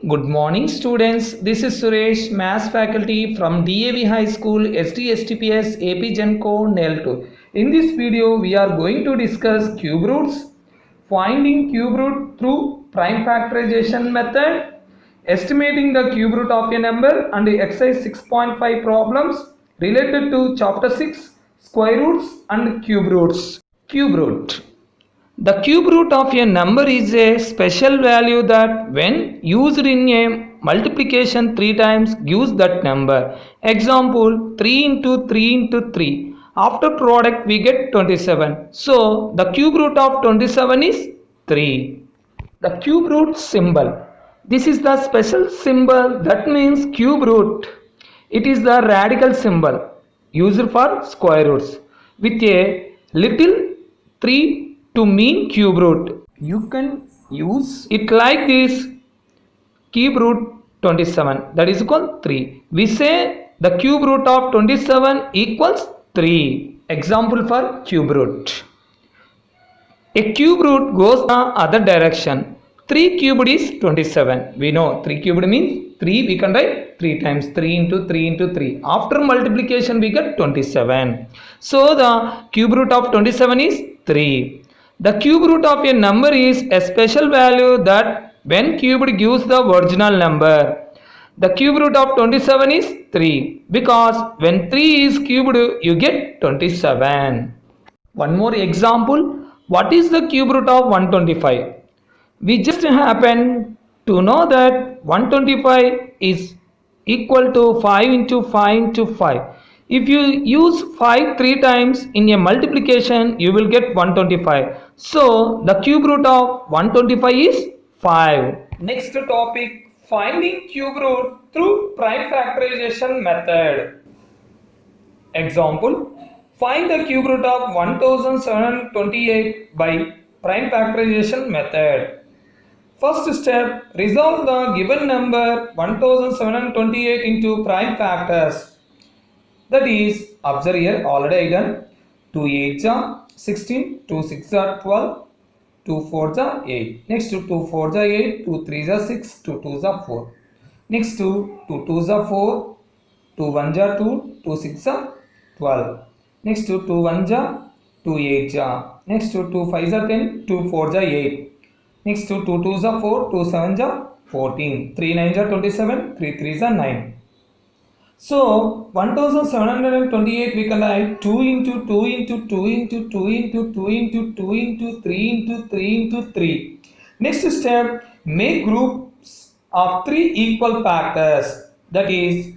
Good morning students, this is Suresh, Maths faculty from DAV High School, STSTPS, AP Genco, NEL2. In this video, we are going to discuss cube roots, finding cube root through prime factorization method, estimating the cube root of a number and the exercise 6.5 problems related to chapter 6, square roots and cube roots. Cube root. The cube root of a number is a special value that when used in a multiplication 3 times gives that number. Example 3 into 3 into 3. After product we get 27. So the cube root of 27 is 3. The cube root symbol. This is the special symbol that means cube root. It is the radical symbol used for square roots with a little 3 to mean cube root. You can use it like this: cube root 27, that is called 3. We say the cube root of 27 equals 3. Example for cube root. A cube root goes the other direction. 3 cubed is 27. We know 3 cubed means 3. We can write 3 times 3 into 3 into 3. After multiplication we get 27. So the cube root of 27 is 3. The cube root of a number is a special value that when cubed gives the original number. The cube root of 27 is 3 because when 3 is cubed you get 27. One more example. What is the cube root of 125? We just happen to know that 125 is equal to 5 into 5 into 5. If you use 5 3 times in a multiplication, you will get 125. So, the cube root of 125 is 5. Next topic, finding cube root through prime factorization method. Example, find the cube root of 1728 by prime factorization method. First step, resolve the given number 1728 into prime factors. That is, observe here, already done. 2 8 are 16, 2 6 are 12, 2 4 are 8. Next to 2 4 are 8, 2 3 are 6, 2 2 are 4. Next to 2 2 are 4, 2 1 are 2, 2 6 are 12. Next to 2 1 are 2 8 are. Next to 2 5 are 10, 2 4 are 8. Next to 2 2 are 4, 2 7 are 14. 3 9 are 27, 3 3 are 9. So 1728 we can write 2 into 2 into 2 into 2 into 2 into 2 into 3 into 3 into 3. Next step, make groups of 3 equal factors. That is,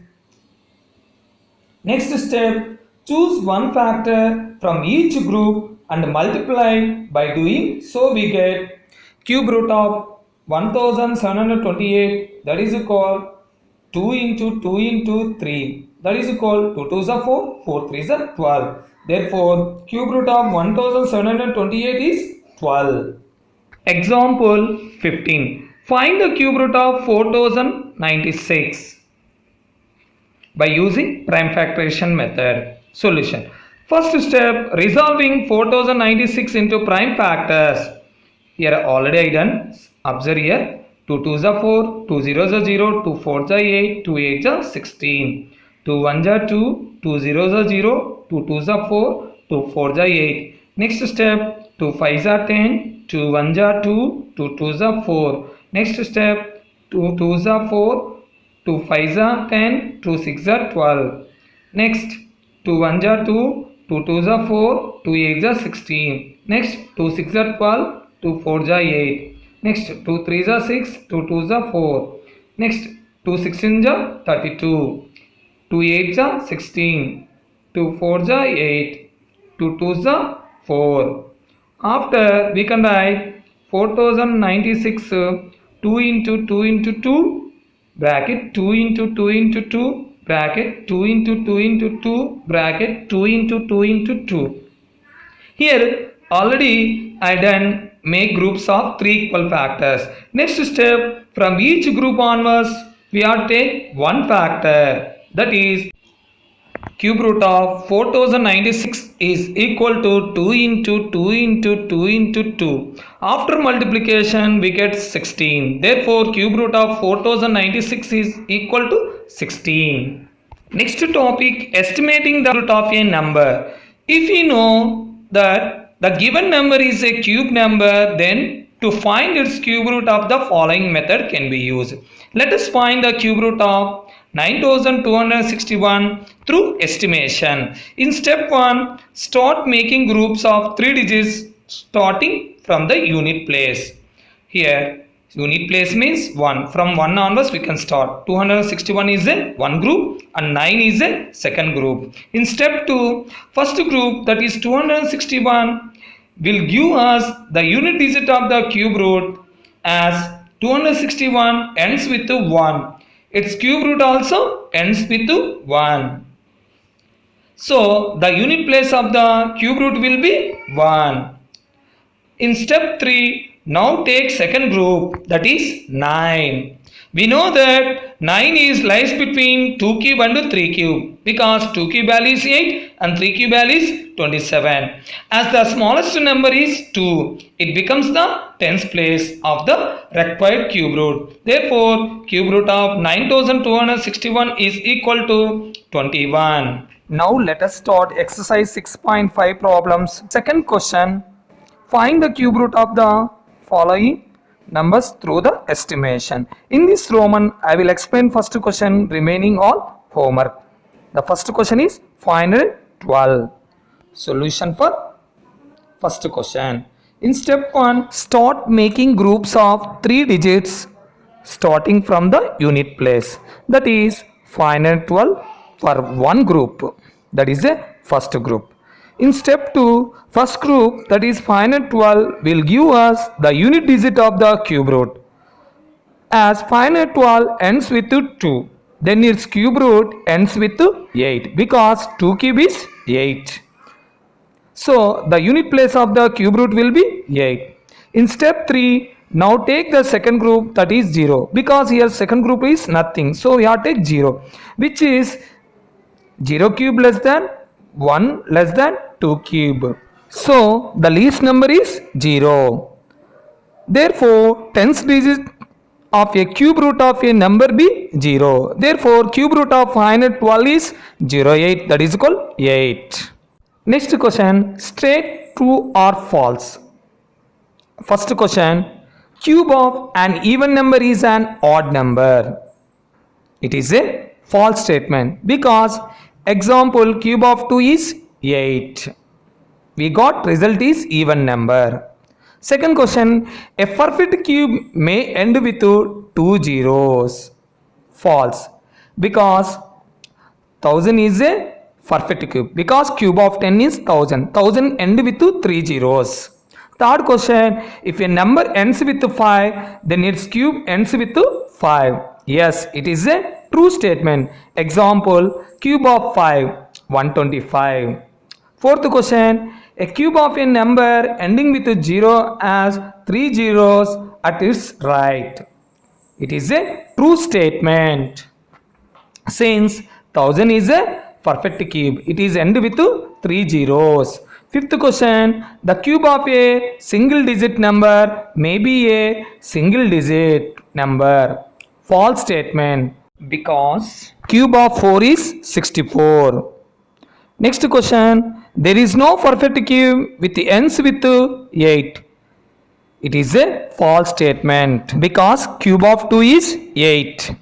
next step, choose one factor from each group and multiply by doing so we get cube root of 1728, that is called 2 into 2 into 3, that is equal to 2 is 4, 4 3 is 12. Therefore, cube root of 1728 is 12. Example 15. Find the cube root of 4096 by using prime factorization method. Solution. First step, resolving 4096 into prime factors. Here already I done. Observe here. 2 2s are 4, 2 0s are 0, 2 4s are 8, 2 8s are 16, 2 1s are 2, 2 0s are 0, 2 2s are 4, 2 4s are 8. Next step, 2 5s are 10, 2 1s are 2, 2 2s are 4. Next step, 2 2s are 4, 2 5s are 10, 2 6s are 12. Next, 2 1s are 2, 2 2s are 4, 2 8s are 16. Next, 2 6s are 12, 2 4s are 8. Next, 2 3s are 6, 2 2s are 4. Next, 2 16s are 32. 2 8s are 16. 2 4s are 8. 2 2s are 4. After, we can write 4096 2 into 2 into 2 bracket 2 into 2 into 2 bracket 2 into 2 into 2 bracket 2 into 2 into 2. Here already I done make groups of 3 equal factors. Next step, from each group onwards we have to take one factor. That is, Cube root of 4096 is equal to 2 into 2 into 2 into 2. After multiplication we get 16. Therefore cube root of 4096 is equal to 16. Next topic, estimating the root of a number. If we know that the given number is a cube number, then to find its cube root of the following method can be used. Let us find the cube root of 9261 through estimation. In step 1, start making groups of 3 digits starting from the unit place. Here unit place means 1. From 1 onwards we can start. 261 is a one group and 9 is a second group. In step 2, first group, that is 261, will give us the unit digit of the cube root as 261 ends with 1. Its cube root also ends with 1. So the unit place of the cube root will be 1. In step 3, now take second group, that is 9. We know that 9 lies between 2 cube and 3 cube because 2 cube value is 8 and 3 cube value is 27. As the smallest number is 2, it becomes the tens place of the required cube root. Therefore, cube root of 9261 is equal to 21. Now let us start exercise 6.5 problems. Second question, find the cube root of the following numbers through the estimation. In this Roman, I will explain first question, remaining all homework. The first question is 512. Solution for first question. In step 1, start making groups of 3 digits starting from the unit place. That is 512 for one group. That is a first group. In step 2, first group, that is 512, will give us the unit digit of the cube root. As 512 ends with 2, then its cube root ends with 8 because 2 cube is 8. So the unit place of the cube root will be 8. In step 3, now take the second group, that is 0, because here second group is nothing. So we have to take 0, which is 0 cube less than 1 less than 2 cube. So the least number is 0. Therefore, tens digit of a cube root of a number be 0. Therefore, cube root of 512 is 08, that is equal 8. Next question, straight true or false. First question, cube of an even number is an odd number. It is a false statement because example, cube of 2 is 8. We got result is even number. Second question, a perfect cube may end with 2 zeros. False, because 1000 is a perfect cube because cube of 10 is 1000. 1000 end with 3 zeros. Third question, if a number ends with 5, then its cube ends with 5. Yes, it is a true statement. Example, cube of 5, 125. Fourth question, a cube of a number ending with 0 has 3 zeros at its right. It is a true statement. Since 1000 is a perfect cube, it is end with 3 zeros. Fifth question, the cube of a single digit number may be a single digit number. False statement because cube of 4 is 64. Next question, there is no perfect cube with ends with 8. It is a false statement because cube of 2 is 8.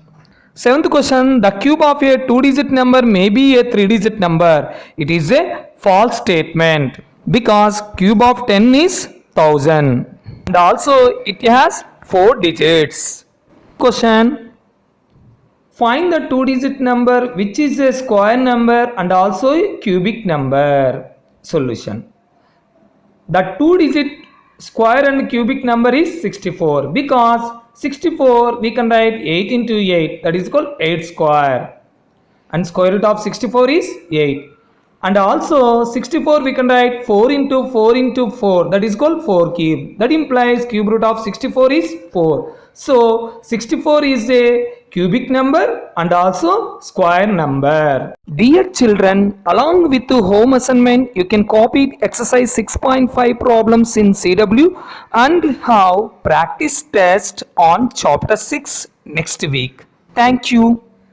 Seventh question, the cube of a 2-digit number may be a 3-digit number. It is a false statement because cube of 10 is 1000 and also it has 4 digits. Question, find the 2-digit number which is a square number and also a cubic number. Solution, the 2-digit square and cubic number is 64 because 64 we can write 8 into 8, that is called 8 square, and square root of 64 is 8, and also 64 we can write 4 into 4 into 4, that is called 4 cube. That implies cube root of 64 is 4. So 64 is a cubic number and also square number. Dear children, along with the home assignment, you can copy exercise 6.5 problems in CW and have practice test on chapter 6 next week. Thank you.